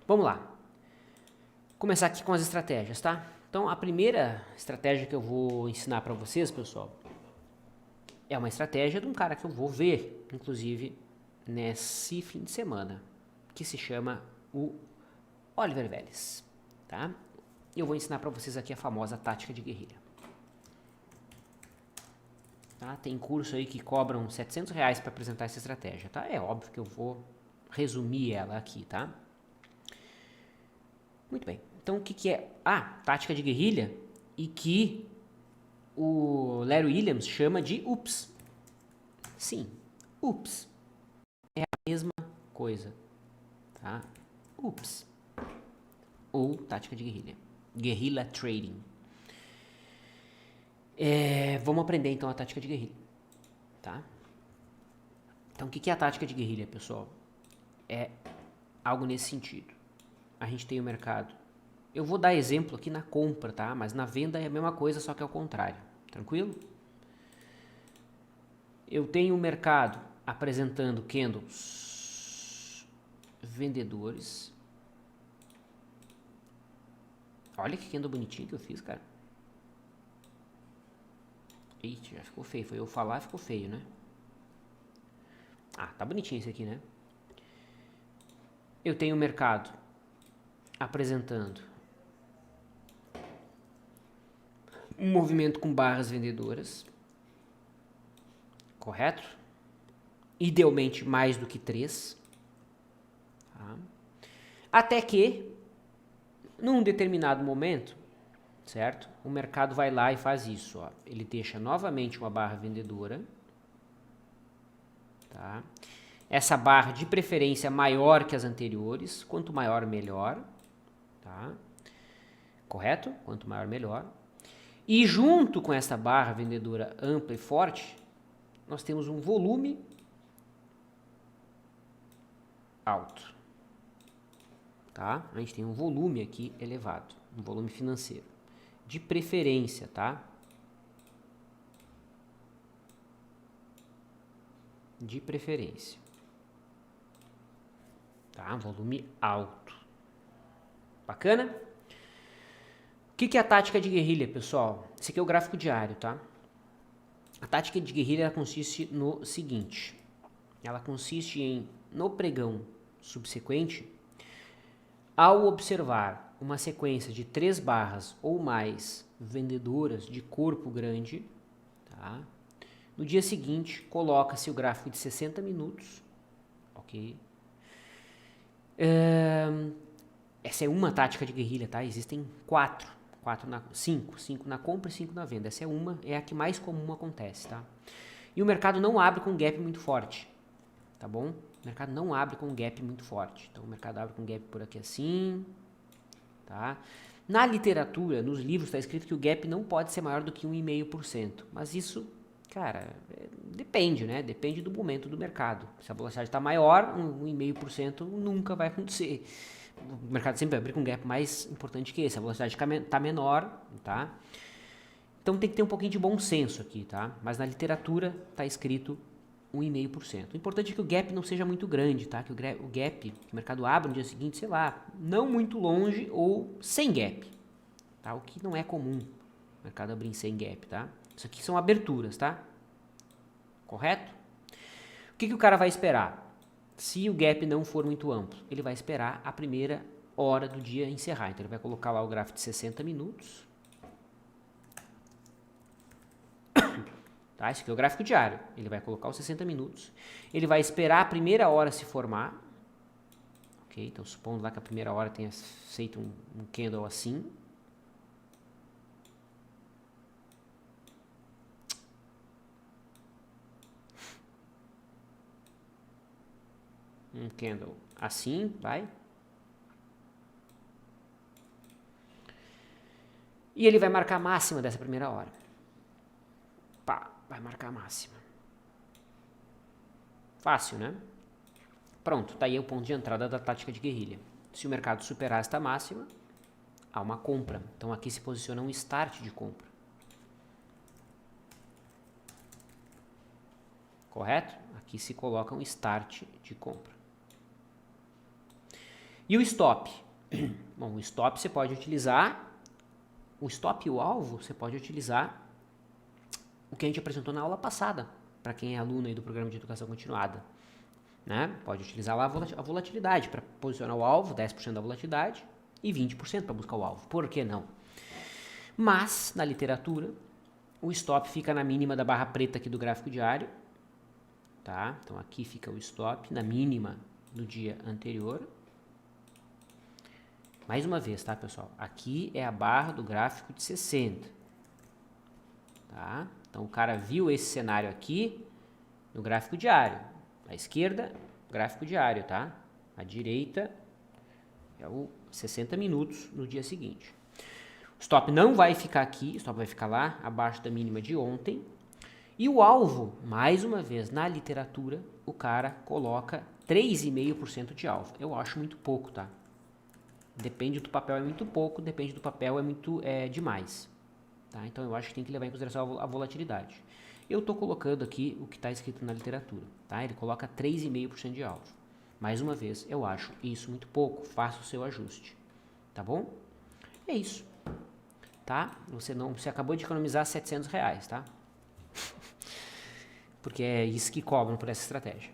Vamos lá. Começar aqui com as estratégias, tá? Então, a primeira estratégia que eu vou ensinar para vocês, pessoal, é uma estratégia de um cara que eu vou ver, inclusive, nesse fim de semana, que se chama o Oliver Vélez, tá? E eu vou ensinar para vocês aqui a famosa tática de guerrilha. Tá? Tem curso aí que cobram R$700 para apresentar essa estratégia, tá? É óbvio que eu vou resumir ela aqui, tá? Muito bem. Então, o que é a tática de guerrilha e que o Larry Williams chama de UPS? Sim, UPS é a mesma coisa, tá? UPS ou tática de guerrilha, guerrilla trading. Vamos aprender então a tática de guerrilha, tá? Então, o que é a tática de guerrilha, pessoal? É algo nesse sentido. A gente tem o mercado. Eu vou dar exemplo aqui na compra, tá? Mas na venda é a mesma coisa, só que é o contrário. Tranquilo? Eu tenho o mercado apresentando candles vendedores. Olha que candle bonitinho que eu fiz, cara. Eita, já ficou feio. Foi eu falar, ficou feio, né? Ah, tá bonitinho esse aqui, né? Eu tenho o mercado apresentando um movimento com barras vendedoras. Correto? Idealmente mais do que 3. Tá? Até que, num determinado momento, certo? O mercado vai lá e faz isso. Ó. Ele deixa novamente uma barra vendedora. Tá? Essa barra de preferência maior que as anteriores. Quanto maior, melhor. Tá? Correto? Quanto maior, melhor. E junto com essa barra vendedora ampla e forte, nós temos um volume alto. Tá? A gente tem um volume aqui elevado, um volume financeiro. De preferência, tá? De preferência. Tá? Um volume alto. Bacana? O que é a tática de guerrilha, pessoal? Esse aqui é o gráfico diário, tá? A tática de guerrilha consiste no seguinte. Ela consiste em, no pregão subsequente, ao observar uma sequência de 3 barras ou mais vendedoras de corpo grande, tá? No dia seguinte, coloca-se o gráfico de 60 minutos, ok? Essa é uma tática de guerrilha, tá? Existem 5 na compra e 5 na venda. Essa é a que mais comum acontece, tá? E o mercado não abre com um gap muito forte, tá bom? O mercado não abre com um gap muito forte. Então, o mercado abre com um gap por aqui assim, tá? Na literatura, nos livros, está escrito que o gap não pode ser maior do que 1,5%. Mas isso, cara, depende, né? Depende do momento do mercado. Se a velocidade está maior, 1,5% nunca vai acontecer. O mercado sempre vai abrir com um gap mais importante que esse. A velocidade está menor, tá? Então tem que ter um pouquinho de bom senso aqui, tá? Mas na literatura está escrito 1,5%. O importante é que o gap não seja muito grande, tá? Que o gap, que o mercado abra no dia seguinte, sei lá, não muito longe ou sem gap, tá? O que não é comum o mercado abrir sem gap, tá? Isso aqui são aberturas, tá? Correto? O que o cara vai esperar? Se o gap não for muito amplo, ele vai esperar a primeira hora do dia encerrar. Então ele vai colocar lá o gráfico de 60 minutos. Tá? Esse aqui é o gráfico diário. Ele vai colocar os 60 minutos. Ele vai esperar a primeira hora se formar. Ok? Então, supondo lá que a primeira hora tenha feito um candle assim. Um candle assim, vai. E ele vai marcar a máxima dessa primeira hora. Pá, vai marcar a máxima. Fácil, né? Pronto, tá aí o ponto de entrada da tática de guerrilha. Se o mercado superar esta máxima, há uma compra. Então aqui se posiciona um start de compra. Correto? Aqui se coloca um start de compra. E o stop? Bom, o stop você pode utilizar, o stop e o alvo você pode utilizar o que a gente apresentou na aula passada, para quem é aluno aí do programa de educação continuada. Né? Pode utilizar lá a volatilidade para posicionar o alvo, 10% da volatilidade, e 20% para buscar o alvo. Por que não? Mas, na literatura, o stop fica na mínima da barra preta aqui do gráfico diário. Tá? Então aqui fica o stop na mínima do dia anterior. Mais uma vez, tá, pessoal? Aqui é a barra do gráfico de 60. Tá? Então o cara viu esse cenário aqui no gráfico diário. À esquerda, gráfico diário, tá? À direita é o 60 minutos no dia seguinte. O stop não vai ficar aqui, o stop vai ficar lá, abaixo da mínima de ontem. E o alvo, mais uma vez, na literatura, o cara coloca 3,5% de alvo. Eu acho muito pouco, tá? Depende do papel, é muito pouco, depende do papel, é demais. Tá? Então eu acho que tem que levar em consideração a volatilidade. Eu estou colocando aqui o que está escrito na literatura. Tá? Ele coloca 3,5% de alvo. Mais uma vez, eu acho isso muito pouco. Faça o seu ajuste. Tá bom? É isso. Tá? Você acabou de economizar R$700, tá? Porque é isso que cobram por essa estratégia.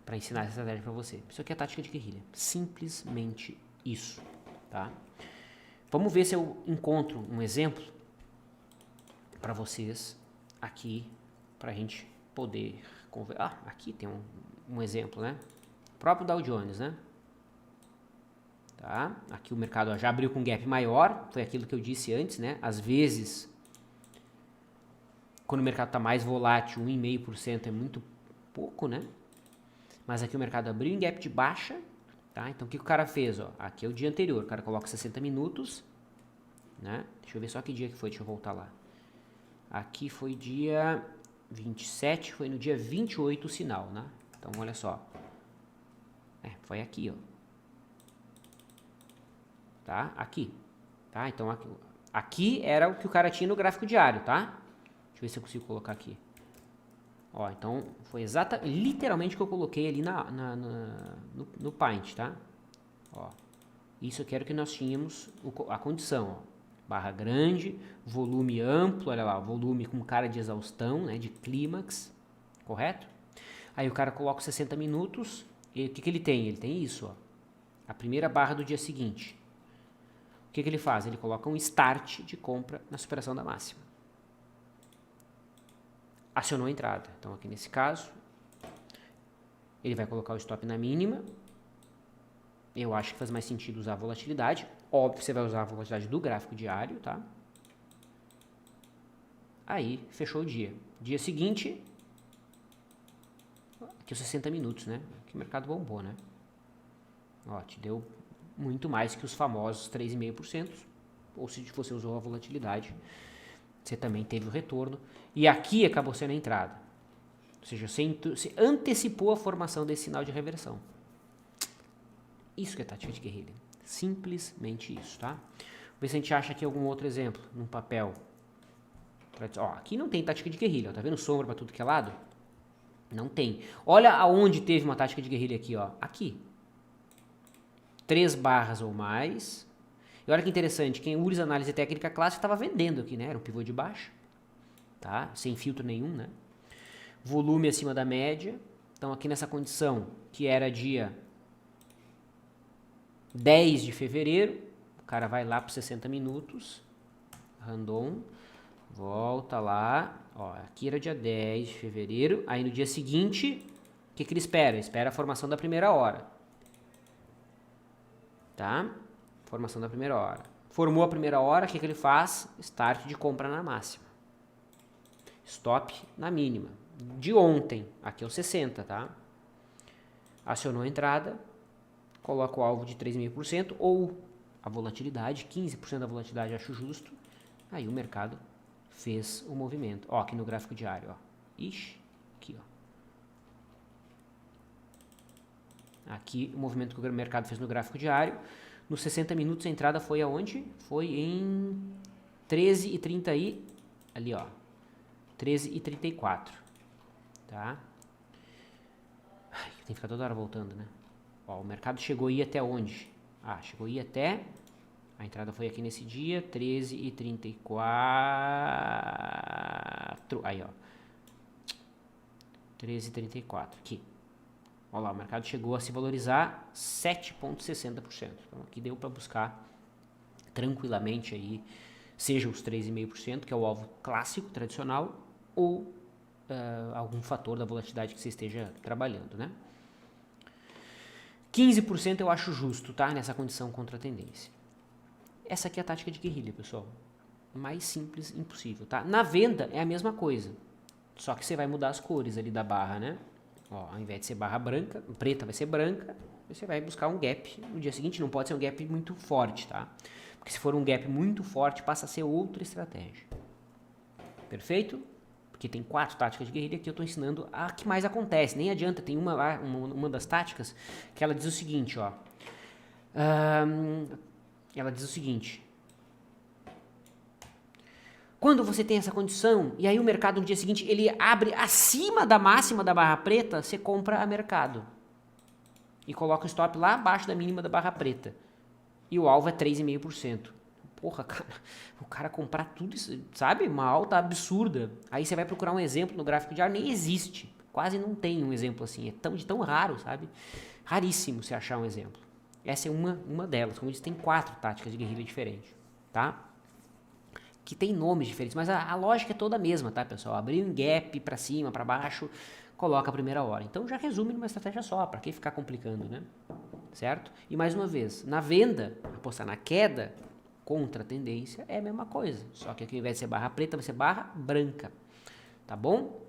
Para ensinar essa estratégia para você. Isso aqui é tática de guerrilha. Simplesmente isso. Tá? Vamos ver se eu encontro um exemplo para vocês aqui, para a gente poder conversar. Aqui tem um exemplo, né? O próprio Dow Jones, né? Tá? Aqui o mercado já abriu com um gap maior, foi aquilo que eu disse antes, né? Às vezes, quando o mercado está mais volátil, 1,5% é muito pouco, né? Mas aqui o mercado abriu em gap de baixa, tá? Então o que o cara fez? Ó? Aqui é o dia anterior, o cara coloca 60 minutos, né? Deixa eu ver só que dia que foi, deixa eu voltar lá. Aqui foi dia 27, foi no dia 28 o sinal, né? Então, olha só. Foi aqui, ó. Tá? Aqui. Tá? Então, aqui era o que o cara tinha no gráfico diário, tá? Deixa eu ver se eu consigo colocar aqui. Ó, então, foi literalmente o que eu coloquei ali no Paint, tá? Ó. Isso eu quero que nós tínhamos a condição, ó. Barra grande, volume amplo, olha lá, volume com cara de exaustão, né, de clímax, correto? Aí o cara coloca 60 minutos, e o que ele tem? Ele tem isso, ó, a primeira barra do dia seguinte. O que ele faz? Ele coloca um start de compra na superação da máxima. Acionou a entrada. Então aqui nesse caso, ele vai colocar o stop na mínima. Eu acho que faz mais sentido usar a volatilidade. Óbvio, você vai usar a volatilidade do gráfico diário, tá? Aí, fechou o dia. Dia seguinte, aqui os 60 minutos, né? Que o mercado bombou, né? Ó, te deu muito mais que os famosos 3,5%. Ou se você usou a volatilidade, você também teve o retorno. E aqui acabou sendo a entrada. Ou seja, você antecipou a formação desse sinal de reversão. Isso que é tática de guerrilha. Simplesmente isso, tá? Vamos ver se a gente acha aqui algum outro exemplo, num papel. Ó, aqui não tem tática de guerrilha, ó, tá vendo sombra para tudo que é lado? Não tem. Olha aonde teve uma tática de guerrilha aqui, ó. Aqui. 3 barras ou mais. E olha que interessante, quem usa análise técnica clássica estava vendendo aqui, né? Era um pivô de baixa, tá? Sem filtro nenhum, né? Volume acima da média. Então aqui nessa condição, que era dia 10 de fevereiro, o cara vai lá para 60 minutos, random, volta lá, ó, aqui era dia 10 de fevereiro, aí no dia seguinte, o que ele espera? Espera a formação da primeira hora, tá? Formação da primeira hora. Formou a primeira hora, o que ele faz? Start de compra na máxima. Stop na mínima. De ontem, aqui é o 60, tá? Acionou a entrada, coloca o alvo de 3,5% ou a volatilidade, 15% da volatilidade acho justo. Aí o mercado fez o movimento. Ó, aqui no gráfico diário, ó. Ixi, aqui, ó. Aqui o movimento que o mercado fez no gráfico diário. Nos 60 minutos a entrada foi aonde? Foi em 13h30 e ali, ó. 13h34. Tá? Ai, tem que ficar toda hora voltando, né? Ó, o mercado chegou aí até onde? chegou aí até... A entrada foi aqui nesse dia, 13h34. Aí, ó. 13h34, aqui. Olha lá, o mercado chegou a se valorizar 7,60%. Então, aqui deu para buscar tranquilamente aí, seja os 3,5%, que é o alvo clássico, tradicional, ou algum fator da volatilidade que você esteja trabalhando, né? 15% eu acho justo, tá? Nessa condição contra a tendência. Essa aqui é a tática de guerrilha, pessoal. Mais simples impossível, tá? Na venda é a mesma coisa. Só que você vai mudar as cores ali da barra, né? Ó, ao invés de ser barra branca, preta vai ser branca. Você vai buscar um gap no dia seguinte. Não pode ser um gap muito forte, tá? Porque se for um gap muito forte, passa a ser outra estratégia. Perfeito? Porque tem 4 táticas de guerrilha que eu estou ensinando a que mais acontece. Nem adianta, tem uma das táticas que ela diz o seguinte, ó. Ela diz o seguinte: quando você tem essa condição, e aí o mercado no dia seguinte ele abre acima da máxima da barra preta, você compra a mercado. E coloca o stop lá abaixo da mínima da barra preta. E o alvo é 3,5%. Porra, cara, o cara comprar tudo isso, sabe? Uma alta absurda. Aí você vai procurar um exemplo no gráfico diário, nem existe. Quase não tem um exemplo assim. É tão raro, sabe? Raríssimo você achar um exemplo. Essa é uma delas. Como eu disse, tem 4 táticas de guerrilha diferentes, tá? Que tem nomes diferentes, mas a lógica é toda a mesma, tá, pessoal? Abrir um gap para cima, para baixo, coloca a primeira hora. Então já resume numa estratégia só, para que ficar complicando, né? Certo? E mais uma vez, na venda, apostar na queda contra a tendência é a mesma coisa, só que aqui ao invés de ser barra preta, vai ser barra branca, tá bom?